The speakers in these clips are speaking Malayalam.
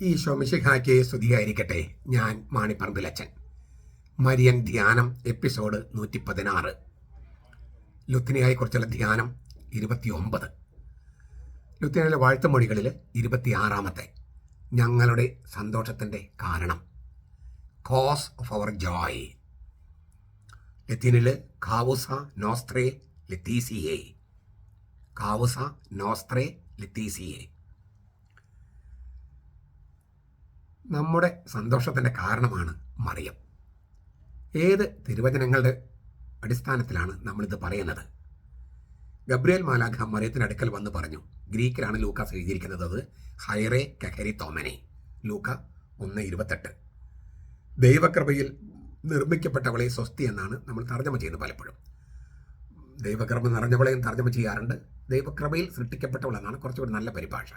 ഈശോ മിശിഹായ്ക്ക് സ്തുതിയായിരിക്കട്ടെ. ഞാൻ മാണിപ്പറമ്പിലച്ചൻ. മരിയൻ ധ്യാനം എപ്പിസോഡ് 116. ലുത്തിനിയായെക്കുറിച്ചുള്ള ധ്യാനം 29. ലുത്തിനിയിലെ വാഴ്ത്തുമൊഴികളിൽ 26-ാമത്തെ ഞങ്ങളുടെ സന്തോഷത്തിൻ്റെ കാരണം, കോസ് ഓഫ് അവർ ജോയ്. ലത്തീനിൽ കാവുസ നോസ്ത്രേ ലെത്തീസിയേ, കാവുസ നോസ്ത്രേ ലെത്തീസിയേ. നമ്മുടെ സന്തോഷത്തിൻ്റെ കാരണമാണ് മറിയം. ഏത് തിരുവചനങ്ങളുടെ അടിസ്ഥാനത്തിലാണ് നമ്മളിത് പറയുന്നത്? ഗബ്രിയേൽ മാലാഖ മറിയത്തിൻ്റെ അടുക്കൽ വന്ന് പറഞ്ഞു. ഗ്രീക്കിലാണ് ലൂക്കാസ് എഴുതിയിരിക്കുന്നത്. അത് ഹൈറേ കഹരി തോമനെ, ലൂക്ക 1:28. ദൈവകൃപയിൽ നിർമ്മിക്കപ്പെട്ടവളെ സ്വസ്തി എന്നാണ് നമ്മൾ തർജ്ജമ ചെയ്യുന്നത്. പലപ്പോഴും ദൈവകൃപ നിറഞ്ഞവളെയും തർജ്ജമ ചെയ്യാറുണ്ട്. ദൈവകൃപയിൽ സൃഷ്ടിക്കപ്പെട്ടവളെന്നാണ് കുറച്ചുകൂടി നല്ല പരിഭാഷ.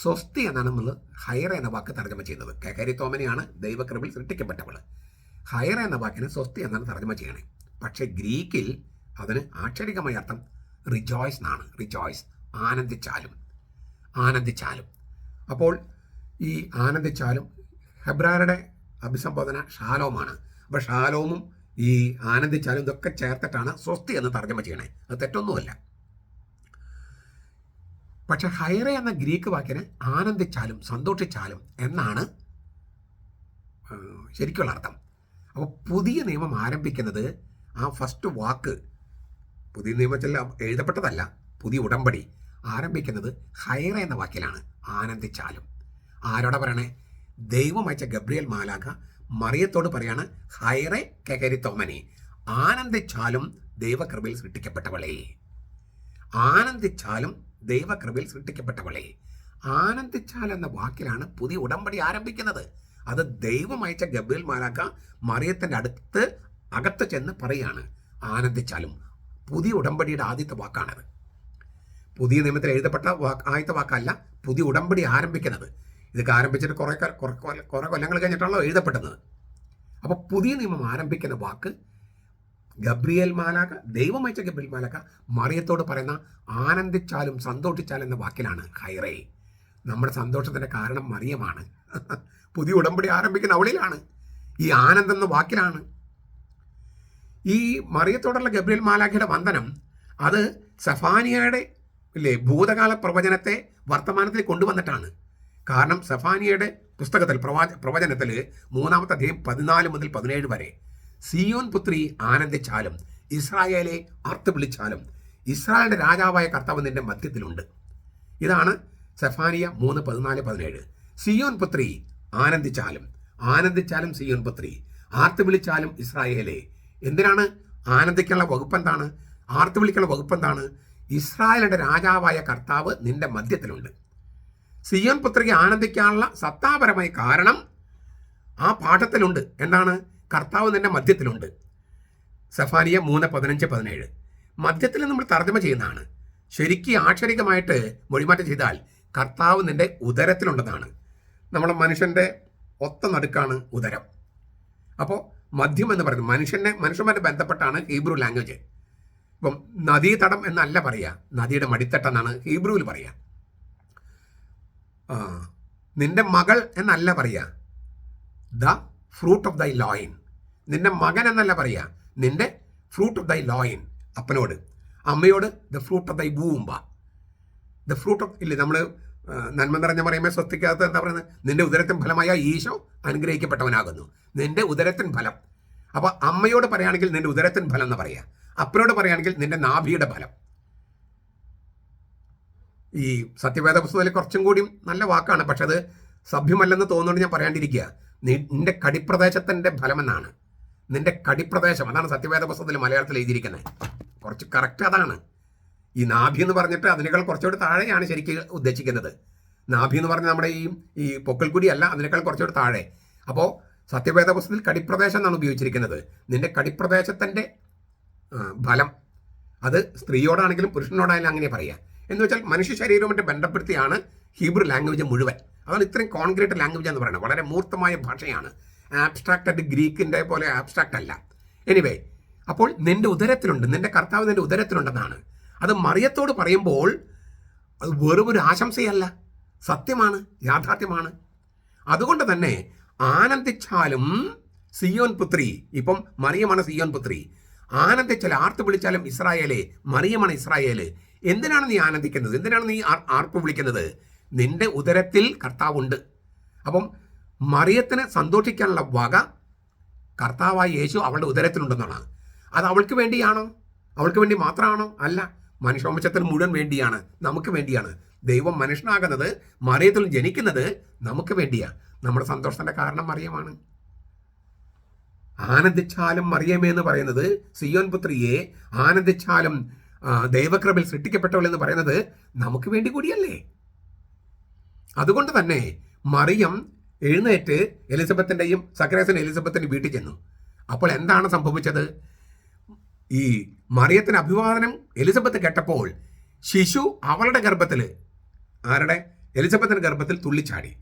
സ്വസ്തി എന്നാണ് നമ്മൾ ഹൈറ എന്ന വാക്ക് തർജ്ജമ ചെയ്യുന്നത്. കഹരി തോമനെയാണ് ദൈവകൃപയിൽ സൃഷ്ടിക്കപ്പെട്ടവൾ. ഹൈറ എന്ന വാക്കിന് സ്വസ്തി എന്നാണ് തർജ്ജമ ചെയ്യണേ. പക്ഷേ ഗ്രീക്കിൽ അതിന് ആക്ഷരികമായ അർത്ഥം റിജോയ്സ് എന്നാണ്. റിജോയ്സ്, ആനന്ദിച്ചാലും, ആനന്ദിച്ചാലും. അപ്പോൾ ഈ ആനന്ദിച്ചാലും ഹെബ്രായരുടെ അഭിസംബോധന ഷാലോമാണ്. അപ്പോൾ ഷാലോമും ഈ ആനന്ദിച്ചാലും ഇതൊക്കെ ചേർത്തിട്ടാണ് സ്വസ്തി എന്ന് തർജ്ജമ ചെയ്യണേ. അത് തെറ്റൊന്നുമല്ല. പക്ഷെ ഹൈറ എന്ന ഗ്രീക്ക് വാക്കിന് ആനന്ദിച്ചാലും സന്തോഷിച്ചാലും എന്നാണ് ശരിക്കുള്ള അർത്ഥം. അപ്പോൾ പുതിയ നിയമം ആരംഭിക്കുന്നത്, ആ ഫസ്റ്റ് വാക്ക് പുതിയ നിയമത്തിൽ എഴുതപ്പെട്ടതല്ല, പുതിയ ഉടമ്പടി ആരംഭിക്കുന്നത് ഹൈറ എന്ന വാക്കിലാണ്, ആനന്ദിച്ചാലും. ആരോടെ പറയണേ? ദൈവം അയച്ച ഗബ്രിയേൽ മാലാഖ മറിയത്തോട് പറയാണ്, ഹൈറേ കഹരി തോമനെ, ആനന്ദിച്ചാലും ദൈവകൃപയിൽ സൃഷ്ടിക്കപ്പെട്ടവളെ, ആനന്ദിച്ചാലും ദൈവകൃപയിൽ സൃഷ്ടിക്കപ്പെട്ടവളെ. ആനന്ദിച്ചാൽ എന്ന വാക്കിലാണ് പുതിയ ഉടമ്പടി ആരംഭിക്കുന്നത്. അത് ദൈവം അയച്ച ഗബ്രിയേൽ മാലാഖ മറിയത്തിൻ്റെ അകത്ത് ചെന്ന് പറയാണ്, ആനന്ദിച്ചാലും. പുതിയ ഉടമ്പടിയുടെ ആദ്യത്തെ വാക്കാണത്. പുതിയ നിയമത്തിൽ എഴുതപ്പെട്ട ആദ്യത്തെ വാക്കല്ല, പുതിയ ഉടമ്പടി ആരംഭിക്കുന്നത്. ഇതൊക്കെ ആരംഭിച്ചിട്ട് കുറേ കൊല്ലങ്ങൾ കഴിഞ്ഞിട്ടാണല്ലോ എഴുതപ്പെടുന്നത്. അപ്പോൾ പുതിയ നിയമം ആരംഭിക്കുന്ന വാക്ക് ഗബ്രിയേൽ മാലാഖ, ദൈവം അയച്ച ഗബ്രിയേൽ മാലാഖ മറിയത്തോട് പറയുന്ന ആനന്ദിച്ചാലും സന്തോഷിച്ചാലും എന്ന വാക്കിലാണ്, ഹൈറേ. നമ്മുടെ സന്തോഷത്തിൻ്റെ കാരണം മറിയമാണ്. പുതിയ ഉടമ്പടി ആരംഭിക്കുന്ന അവളിലാണ്, ഈ ആനന്ദം എന്ന വാക്കിലാണ്. ഈ മറിയത്തോടുള്ള ഗബ്രിയേൽ മാലാഖയുടെ വന്ദനം, അത് സെഫാനിയയുടെ ഭൂതകാല പ്രവചനത്തെ വർത്തമാനത്തിൽ കൊണ്ടുവന്നിട്ടാണ്. കാരണം സെഫാനിയയുടെ പുസ്തകത്തിൽ പ്രവചനത്തിൽ 3-ാമത്തെ അധ്യായം 14 മുതൽ 17 വരെ, സിയോൻ പുത്രി ആനന്ദിച്ചാലും ഇസ്രായേലെ ആർത്ത് വിളിച്ചാലും ഇസ്രായേലിന്റെ രാജാവായ കർത്താവ് നിന്റെ മധ്യത്തിലുണ്ട്. ഇതാണ് സെഫാനിയ 3:14-17. സിയോൻ പുത്രി ആനന്ദിച്ചാലും, ആനന്ദിച്ചാലും സിയോൻ പുത്രി, ആർത്ത് വിളിച്ചാലും ഇസ്രായേലെ. എന്തിനാണ് ആനന്ദിക്കാനുള്ള വകുപ്പെന്താണ്? ആർത്ത് വിളിക്കാനുള്ള വകുപ്പെന്താണ്? ഇസ്രായേലിന്റെ രാജാവായ കർത്താവ് നിന്റെ മധ്യത്തിലുണ്ട്. സിയോൻ പുത്രിക്ക് ആനന്ദിക്കാനുള്ള സത്താപരമായ കാരണം ആ പാഠത്തിലുണ്ട്. എന്താണ്? കർത്താവ് നിന്റെ മധ്യത്തിലുണ്ട്. സെഫാനിയ 3:15-17. മധ്യത്തിൽ നമ്മൾ തർജ്ജമ ചെയ്യുന്നതാണ്. ശരിക്കും ആക്ഷരികമായിട്ട് മൊഴിമാറ്റം ചെയ്താൽ കർത്താവ് നിന്റെ ഉദരത്തിലുണ്ടെന്നാണ്. നമ്മളെ മനുഷ്യൻ്റെ ഒത്ത നടുക്കാണ് ഉദരം. അപ്പോൾ മധ്യം എന്ന് പറയുന്നത് മനുഷ്യന്മാരെ ബന്ധപ്പെട്ടാണ് ഹീബ്രു ലാംഗ്വേജ്. ഇപ്പം നദീതടം എന്നല്ല പറയുക, നദിയുടെ മടിത്തട്ടെന്നാണ് ഹീബ്രുവിൽ പറയുക. നിന്റെ മകൾ എന്നല്ല പറയുക, ദ ഫ്രൂട്ട് ഓഫ് ദൈ ലോയിൻ. നിന്റെ മകൻ എന്നല്ല പറയുക, നിന്റെ ഫ്രൂട്ട് ഓഫ് ദൈ ലോയിൻ. അപ്പനോട്, അമ്മയോട് ദ ഫ്രൂട്ട് ഓഫ് ദൈ വൂംബ. ദ ഫ്രൂട്ട് ഓഫ് ഇല്ലേ, നമ്മൾ നന്മ നിറഞ്ഞ പറയുമ്പോൾ സ്വസ്തിക്കകത്ത് എന്താ പറയുന്നത്? നിന്റെ ഉദരത്തിൻ ഫലമായ ഈശോ അനുഗ്രഹിക്കപ്പെട്ടവനാകുന്നു. നിന്റെ ഉദരത്തിൻ ഫലം. അപ്പോൾ അമ്മയോട് പറയുകയാണെങ്കിൽ നിന്റെ ഉദരത്തിൻ ഫലം എന്ന് പറയുക. അപ്പനോട് പറയുകയാണെങ്കിൽ നിന്റെ നാഭിയുടെ ഫലം. ഈ സത്യവേദ പുസ്തകത്തിൽ കുറച്ചും കൂടി നല്ല വാക്കാണ്, പക്ഷെ അത് സഭ്യമല്ലെന്ന് തോന്നുന്നുകൊണ്ട് ഞാൻ പറയാണ്ടിരിക്കുക. നിന്റെ കടിപ്രദേശത്തിൻ്റെ ഫലമെന്നാണ്. നിന്റെ കടിപ്രദേശം, അതാണ് സത്യവേദ പുസ്തകത്തിൽ മലയാളത്തിൽ എഴുതിയിരിക്കുന്നത്. കുറച്ച് കറക്റ്റ് അതാണ്. ഈ നാഭി എന്ന് പറഞ്ഞിട്ട് അതിനേക്കാൾ കുറച്ചുകൂടി താഴെയാണ് ശരിക്കും ഉദ്ദേശിക്കുന്നത്. നാഭി എന്ന് പറഞ്ഞാൽ നമ്മുടെ ഈ പൊക്കൽക്കുടി അല്ല, അതിനേക്കാൾ കുറച്ചുകൂടി താഴെ. അപ്പോൾ സത്യവേദ പുസ്തകത്തിൽ കടിപ്രദേശം എന്നാണ് ഉപയോഗിച്ചിരിക്കുന്നത്. നിന്റെ കടിപ്രദേശത്തിൻ്റെ ഫലം. അത് സ്ത്രീയോടാണെങ്കിലും പുരുഷനോടായാലും അങ്ങനെ പറയുക. എന്ന് വെച്ചാൽ മനുഷ്യ ശരീരവുമായിട്ട് ബന്ധപ്പെടുത്തിയാണ് ഹീബ്രു ലാംഗ്വേജ് മുഴുവൻ. അതാണ് ഇത്രയും കോൺക്രീറ്റ് ലാംഗ്വേജ് എന്ന് പറയുന്നത്. വളരെ മൂർത്തമായ ഭാഷയാണ്. ആബ്സ്ട്രാക്റ്റ് ആയിട്ട് ഗ്രീക്കിൻ്റെ പോലെ ആബ്സ്ട്രാക്റ്റ് അല്ല. എനിവേ, അപ്പോൾ നിന്റെ ഉദരത്തിലുണ്ട്, നിന്റെ കർത്താവ് നിന്റെ ഉദരത്തിലുണ്ടെന്നാണ്. അത് മറിയത്തോട് പറയുമ്പോൾ അത് വെറും ഒരു ആശംസയല്ല, സത്യമാണ്, യാഥാർത്ഥ്യമാണ്. അതുകൊണ്ട് തന്നെ ആനന്ദിച്ചാലും സിയോൻ പുത്രി, ഇപ്പം മറിയമാണ് സിയോൻ പുത്രി, ആനന്ദിച്ചാൽ ആർത്ത് വിളിച്ചാലും ഇസ്രായേലേ, മറിയമാണ് ഇസ്രായേല്. എന്തിനാണ് നീ ആനന്ദിക്കുന്നത്? എന്തിനാണ് നീ ആർപ്പ് വിളിക്കുന്നത്? നിന്റെ ഉദരത്തിൽ കർത്താവുണ്ട്. അപ്പം മറിയത്തിന് സന്തോഷിക്കാനുള്ള വക കർത്താവായ യേശു അവളുടെ ഉദരത്തിലുണ്ടെന്നാണ്. അത് അവൾക്ക് വേണ്ടിയാണോ? അവൾക്ക് വേണ്ടി മാത്രമാണോ? അല്ല, മനുഷ്യവംശത്തിന് മുഴുവൻ വേണ്ടിയാണ്, നമുക്ക് വേണ്ടിയാണ്. ദൈവം മനുഷ്യനാകുന്നത്, മറിയത്തിൽ ജനിക്കുന്നത് നമുക്ക് വേണ്ടിയാണ്. നമ്മുടെ സന്തോഷത്തിന്റെ കാരണം മറിയമാണ്. ആനന്ദിച്ചാലും മറിയമേ എന്ന് പറയുന്നത്, സിയോൻ പുത്രിയെ ആനന്ദിച്ചാലും ദൈവകൃപയിൽ സൃഷ്ടിക്കപ്പെട്ടവൾ എന്ന് പറയുന്നത് നമുക്ക് വേണ്ടി കൂടിയല്ലേ. അതുകൊണ്ട് തന്നെ മറിയം എഴുന്നേറ്റ് എലിസബത്തിൻ്റെയും സക്കറിയാസിൻ്റെ എലിസബത്തിൻ്റെ വീട്ടിൽ ചെന്നു. അപ്പോൾ എന്താണ് സംഭവിച്ചത്? ഈ മറിയത്തിന് അഭിവാദനം എലിസബത്ത് കേട്ടപ്പോൾ ശിശു അവളുടെ ഗർഭത്തിൽ, ആരുടെ? എലിസബത്തിന്റെ ഗർഭത്തിൽ തുള്ളിച്ചാടി.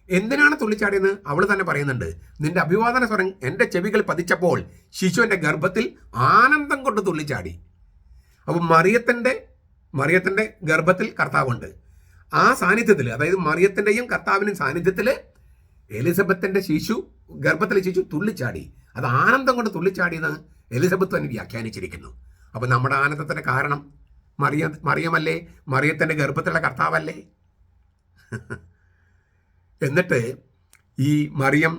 എന്തിനാണ് തുള്ളിച്ചാടിയെന്ന് അവൾ തന്നെ പറയുന്നുണ്ട്. നിന്റെ അഭിവാദന സ്വരം എൻ്റെ ചെവികൾ പതിച്ചപ്പോൾ ശിശു എൻ്റെ ഗർഭത്തിൽ ആനന്ദം കൊണ്ട് തുള്ളിച്ചാടി. അപ്പം മറിയത്തിൻ്റെ ഗർഭത്തിൽ കർത്താവുണ്ട്. ആ സാന്നിധ്യത്തിൽ, അതായത് മറിയത്തിൻ്റെയും കർത്താവിൻ്റെയും സാന്നിധ്യത്തിൽ എലിസബത്തിൻ്റെ ഗർഭത്തിലെ ശിശു തുള്ളിച്ചാടി. അത് ആനന്ദം കൊണ്ട് തുള്ളിച്ചാടിയെന്ന് എലിസബത്ത് തന്നെ വ്യാഖ്യാനിച്ചിരിക്കുന്നു. അപ്പം നമ്മുടെ ആനന്ദത്തിൻ്റെ കാരണം മറിയമല്ലേ? മറിയത്തിൻ്റെ ഗർഭത്തിലുള്ള കർത്താവല്ലേ? എന്നിട്ട് ഈ മറിയം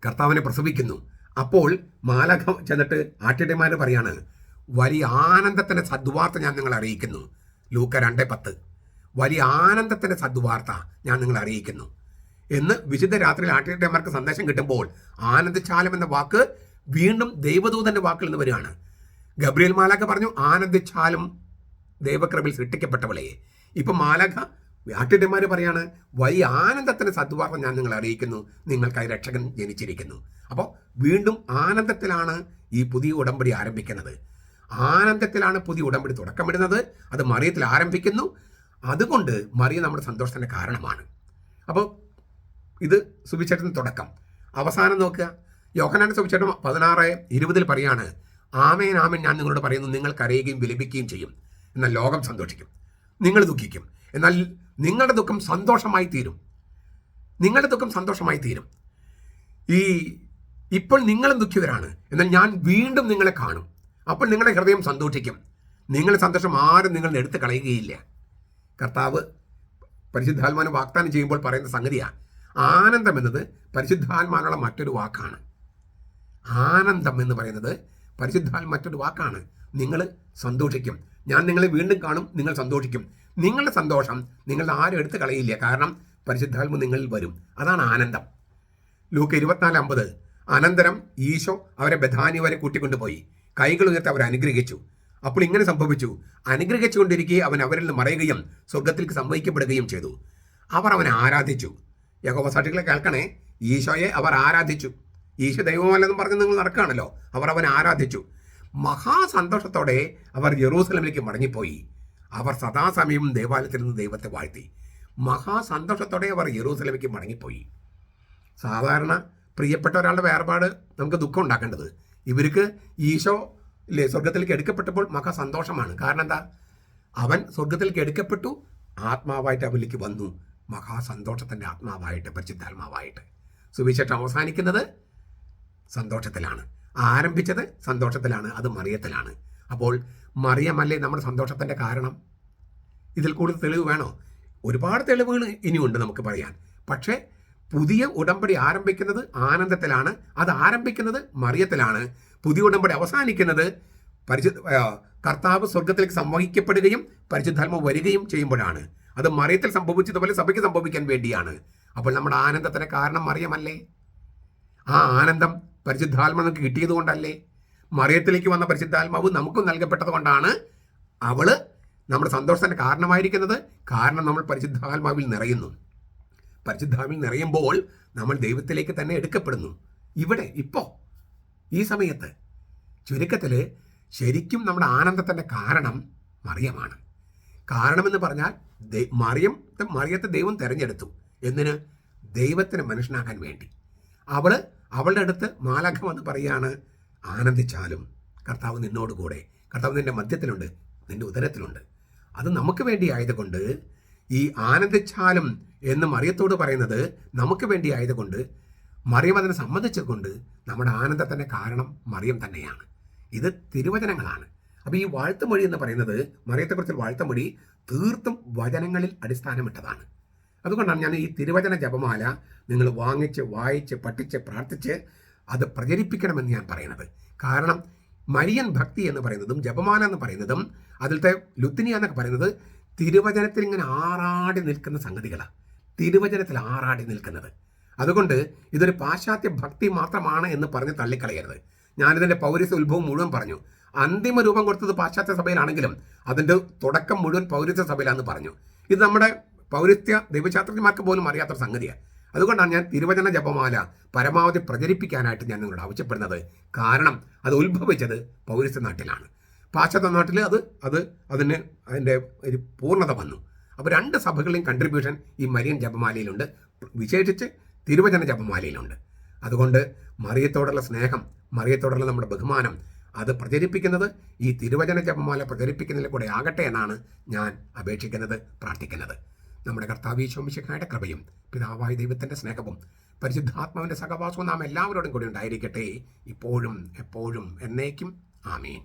കർത്താവിനെ പ്രസവിക്കുന്നു. അപ്പോൾ മാലാഖ ചെന്നിട്ട് ആട്ടിടയന്മാർ പറയാണ്, വലിയ ആനന്ദത്തിൻ്റെ സദ്വാർത്ത ഞാൻ നിങ്ങളെ അറിയിക്കുന്നു. ലൂക്ക 2:10. വലിയ ആനന്ദത്തിൻ്റെ സദ്വാർത്ത ഞാൻ നിങ്ങളെ അറിയിക്കുന്നു എന്ന് വിശുദ്ധ രാത്രിയിൽ ആട്ടിടയന്മാർക്ക് സന്ദേശം കിട്ടുമ്പോൾ ആനന്ദിച്ചാലും എന്ന വാക്ക് വീണ്ടും ദൈവദൂതന്റെ വാക്കിൽ നിന്ന് വരികയാണ്. ഗബ്രിയേൽ മാലാഖ പറഞ്ഞു, ആനന്ദിച്ചാലും ദൈവകൃപയിൽ സൃഷ്ടിക്കപ്പെട്ടവളെ. ഇപ്പം മാലാഖ ആട്ടിടയന്മാർ പറയാണ്, വലിയ ആനന്ദത്തിന്റെ സദ്വാർത്ത ഞാൻ നിങ്ങളെ അറിയിക്കുന്നു, നിങ്ങൾക്കായി രക്ഷകൻ ജനിച്ചിരിക്കുന്നു. അപ്പോൾ വീണ്ടും ആനന്ദത്തിലാണ് ഈ പുതിയ ഉടമ്പടി ആരംഭിക്കുന്നത്. ആനന്ദത്തിലാണ് പുതിയ ഉടമ്പടി തുടക്കമിടുന്നത്. അത് മറിയത്തിൽ ആരംഭിക്കുന്നു. അതുകൊണ്ട് മറിയം നമ്മുടെ സന്തോഷത്തിന്റെ കാരണമാണ്. അപ്പോൾ ഇത് സുവിശേഷത്തിന്റെ തുടക്കം. അവസാനം നോക്കുക, യോഹന്നാന്റെ സുവിശേഷം 16:20 പറയാണ്, ആമേൻ ആമേൻ ഞാൻ നിങ്ങളോട് പറയുന്നു, നിങ്ങൾ കരയുകയും വിലപിക്കുകയും ചെയ്യും, എന്നാൽ ലോകം സന്തോഷിക്കും. നിങ്ങൾ ദുഃഖിക്കും, എന്നാൽ നിങ്ങളുടെ ദുഃഖം സന്തോഷമായി തീരും. നിങ്ങളുടെ ദുഃഖം സന്തോഷമായി തീരും. ഇപ്പോൾ നിങ്ങളും ദുഃഖിതരാണ്, എന്നാൽ ഞാൻ വീണ്ടും നിങ്ങളെ കാണും, അപ്പോൾ നിങ്ങളുടെ ഹൃദയം സന്തോഷിക്കും. നിങ്ങളുടെ സന്തോഷം ആരും നിങ്ങളെ എടുത്ത് കളയുകയില്ല. കർത്താവ് പരിശുദ്ധാത്മാവിനെ വാഗ്ദാനം ചെയ്യുമ്പോൾ പറയുന്ന സംഗതിയാണ്. ആനന്ദം എന്നത് പരിശുദ്ധാത്മാവിനുള്ള മറ്റൊരു വാക്കാണ്. ആനന്ദം എന്ന് പറയുന്നത് മറ്റൊരു വാക്കാണ്. നിങ്ങൾ സന്തോഷിക്കും, ഞാൻ നിങ്ങളെ വീണ്ടും കാണും, നിങ്ങൾ സന്തോഷിക്കും. നിങ്ങളുടെ സന്തോഷം നിങ്ങളുടെ ആരും എടുത്ത് കളയില്ല, കാരണം പരിശുദ്ധാത്മ നിങ്ങളിൽ വരും. അതാണ് ആനന്ദം. ലൂക്ക 24:50. അനന്തരം ഈശോ അവരെ ബഥാനി വരെ കൂട്ടിക്കൊണ്ടുപോയി കൈകൾ ഉയർത്തി അവരെ അനുഗ്രഹിച്ചു. അപ്പോൾ ഇങ്ങനെ സംഭവിച്ചു, അനുഗ്രഹിച്ചുകൊണ്ടിരിക്കെ അവൻ അവരിൽ നിന്ന് മറയുകയും സ്വർഗത്തിലേക്ക് സംവഹിക്കപ്പെടുകയും ചെയ്തു. അവർ അവനെ ആരാധിച്ചു. യഹോവ സാക്ഷികളെ കേൾക്കണേ, ഈശോയെ അവർ ആരാധിച്ചു. ഈശോ ദൈവമല്ലെന്നും പറഞ്ഞ് നിങ്ങൾ നടക്കുകയാണല്ലോ. അവർ അവനെ ആരാധിച്ചു. മഹാസന്തോഷത്തോടെ അവർ യെറൂസലേമിലേക്ക് മടങ്ങിപ്പോയി. അവർ സദാസമയവും ദേവാലയത്തിൽ നിന്ന് ദൈവത്തെ വാഴ്ത്തി. മഹാസന്തോഷത്തോടെ അവർ യെറൂസലേമിലേക്ക് മടങ്ങിപ്പോയി. സാധാരണ പ്രിയപ്പെട്ട ഒരാളുടെ വേർപാട് നമുക്ക് ദുഃഖം ഉണ്ടാക്കേണ്ടത്. ഇവർക്ക് ഈശോ സ്വർഗത്തിലേക്ക് എടുക്കപ്പെട്ടപ്പോൾ മഹാസന്തോഷമാണ്. കാരണം എന്താ? അവൻ സ്വർഗത്തിലേക്ക് എടുക്കപ്പെട്ടു, ആത്മാവായിട്ട് അവരിലേക്ക് വന്നു. മഹാസന്തോഷത്തിൻ്റെ ആത്മാവായിട്ട്, പരിശുദ്ധാത്മാവായിട്ട്. സുവിശേഷം അവസാനിക്കുന്നത് സന്തോഷത്തിലാണ്, ആരംഭിച്ചത് സന്തോഷത്തിലാണ്, അത് മറിയത്തിലാണ്. അപ്പോൾ മറിയമല്ലേ നമ്മുടെ സന്തോഷത്തിൻ്റെ കാരണം? ഇതിൽ കൂടുതൽ തെളിവ് വേണോ? ഒരുപാട് തെളിവുകൾ ഇനിയുണ്ട് നമുക്ക് പറയാൻ. പക്ഷേ പുതിയ ഉടമ്പടി ആരംഭിക്കുന്നത് ആനന്ദത്തിലാണ്, അത് ആരംഭിക്കുന്നത് മറിയത്തിലാണ്. പുതിയ ഉടമ്പടി അവസാനിക്കുന്നത് കർത്താവ് സ്വർഗത്തിലേക്ക് സംവഹിക്കപ്പെടുകയും പരിശുദ്ധാത്മ വരികയും ചെയ്യുമ്പോഴാണ്. അത് മറിയത്തിൽ സംഭവിച്ചതുപോലെ സഭയ്ക്ക് സംഭവിക്കാൻ വേണ്ടിയാണ്. അപ്പോൾ നമ്മുടെ ആനന്ദത്തിന് കാരണം മറിയമല്ലേ? ആ ആനന്ദം പരിശുദ്ധാത്മ നമുക്ക് കിട്ടിയത് കൊണ്ടല്ലേ? മറിയത്തിലേക്ക് വന്ന പരിശുദ്ധാത്മാവ് നമുക്കും നൽകപ്പെട്ടത് കൊണ്ടാണ് അവള് നമ്മുടെ സന്തോഷത്തിന് കാരണമായിരിക്കുന്നത്. കാരണം നമ്മൾ പരിശുദ്ധാത്മാവിൽ നിറയുന്നു. പരിശുദ്ധാത്മാവിൽ നിറയുമ്പോൾ നമ്മൾ ദൈവത്തിലേക്ക് തന്നെ എടുക്കപ്പെടുന്നു. ഇവിടെ ഇപ്പോൾ ഈ സമയത്ത് ചുരുക്കത്തിൽ ശരിക്കും നമ്മുടെ ആനന്ദത്തിൻ്റെ കാരണം മറിയമാണ്. കാരണമെന്ന് പറഞ്ഞാൽ മറിയത്തെ ദൈവം തിരഞ്ഞെടുത്തു. എന്തിന്? ദൈവത്തിന് മനുഷ്യനാക്കാൻ വേണ്ടി. അവളുടെ അടുത്ത് മാലാഖ വന്ന് പറയാണ്, ആനന്ദിച്ചാലും കർത്താവ് നിന്നോടുകൂടെ, കർത്താവ് നിന്റെ മധ്യത്തിലുണ്ട്, നിന്റെ ഉദരത്തിലുണ്ട്. അത് നമുക്ക് വേണ്ടി ആയതുകൊണ്ട് ഈ ആനന്ദിച്ചാലും എന്ന് മറിയത്തോട് പറയുന്നത് നമുക്ക് വേണ്ടി ആയതുകൊണ്ട്, മറിയം അതിനെ സമ്മതിച്ചുകൊണ്ട് നമ്മുടെ ആനന്ദത്തിൻ്റെ കാരണം മറിയം തന്നെയാണ്. ഇത് തിരുവചനങ്ങളാണ്. അപ്പോൾ ഈ വാഴ്ത്തുമൊഴി എന്ന് പറയുന്നത്, മറിയത്തെക്കുറിച്ച് വാഴ്ത്തുമൊഴി തീർത്തും വചനങ്ങളിൽ അടിസ്ഥാനമിട്ടതാണ്. അതുകൊണ്ടാണ് ഞാൻ ഈ തിരുവചന ജപമാല നിങ്ങൾ വാങ്ങിച്ച് വായിച്ച് പഠിച്ച് പ്രാർത്ഥിച്ച് അത് പ്രചരിപ്പിക്കണമെന്ന് ഞാൻ പറയുന്നത്. കാരണം മരിയൻ ഭക്തി എന്ന് പറയുന്നതും ജപമാല എന്ന് പറയുന്നതും അതിലത്തെ ലുത്തിനിയ എന്നൊക്കെ പറയുന്നത് തിരുവചനത്തിൽ ഇങ്ങനെ ആറാടി നിൽക്കുന്ന സംഗതികളാണ്. തിരുവചനത്തിൽ ആറാടി നിൽക്കുന്നത്. അതുകൊണ്ട് ഇതൊരു പാശ്ചാത്യ ഭക്തി മാത്രമാണ് എന്ന് പറഞ്ഞ് തള്ളിക്കളയരുത്. ഞാനിതിൻ്റെ പൗരസ്യ ഉത്ഭവം മുഴുവൻ പറഞ്ഞു. അന്തിമ രൂപം കൊടുത്തത് പാശ്ചാത്യ സഭയിലാണെങ്കിലും അതിൻ്റെ തുടക്കം മുഴുവൻ പൗരസ്യ സഭയിലാണെന്ന് പറഞ്ഞു. ഇത് നമ്മുടെ പൗരസ്ത്യ ദൈവശാസ്ത്രജ്ഞന്മാർക്ക് പോലും അറിയാത്തൊരു സംഗതിയാണ്. അതുകൊണ്ടാണ് ഞാൻ തിരുവചന ജപമാല പരമാവധി പ്രചരിപ്പിക്കാനായിട്ട് ഞാൻ നിങ്ങളോട് ആവശ്യപ്പെടുന്നത്. കാരണം അത് ഉത്ഭവിച്ചത് പൗരസ്ത്യ നാട്ടിലാണ്. പാശ്ചാത്യ നാട്ടിൽ അതിൻ്റെ ഒരു പൂർണ്ണത വന്നു. അപ്പോൾ രണ്ട് സഭകളുടെയും കൺട്രിബ്യൂഷൻ ഈ മരിയൻ ജപമാലയിലുണ്ട്, വിശേഷിച്ച് തിരുവചന ജപമാലയിലുണ്ട്. അതുകൊണ്ട് മറിയത്തോടുള്ള സ്നേഹം, മറിയത്തോടുള്ള നമ്മുടെ ബഹുമാനം അത് പ്രചരിപ്പിക്കുന്നത് ഈ തിരുവചന ജപമാല പ്രചരിപ്പിക്കുന്നതിൽ കൂടെ ആകട്ടെ എന്നാണ് ഞാൻ അപേക്ഷിക്കുന്നത്, പ്രാർത്ഥിക്കുന്നത്. നമ്മുടെ കർത്താവ് ഈശോ മിശിഹായുടെ കൃപയും പിതാവായ ദൈവത്തിൻ്റെ സ്നേഹവും പരിശുദ്ധാത്മാവിൻ്റെ സഹവാസവും നാം എല്ലാവരോടും കൂടി ഉണ്ടായിരിക്കട്ടെ, ഇപ്പോഴും എപ്പോഴും എന്നേക്കും. ആമീൻ.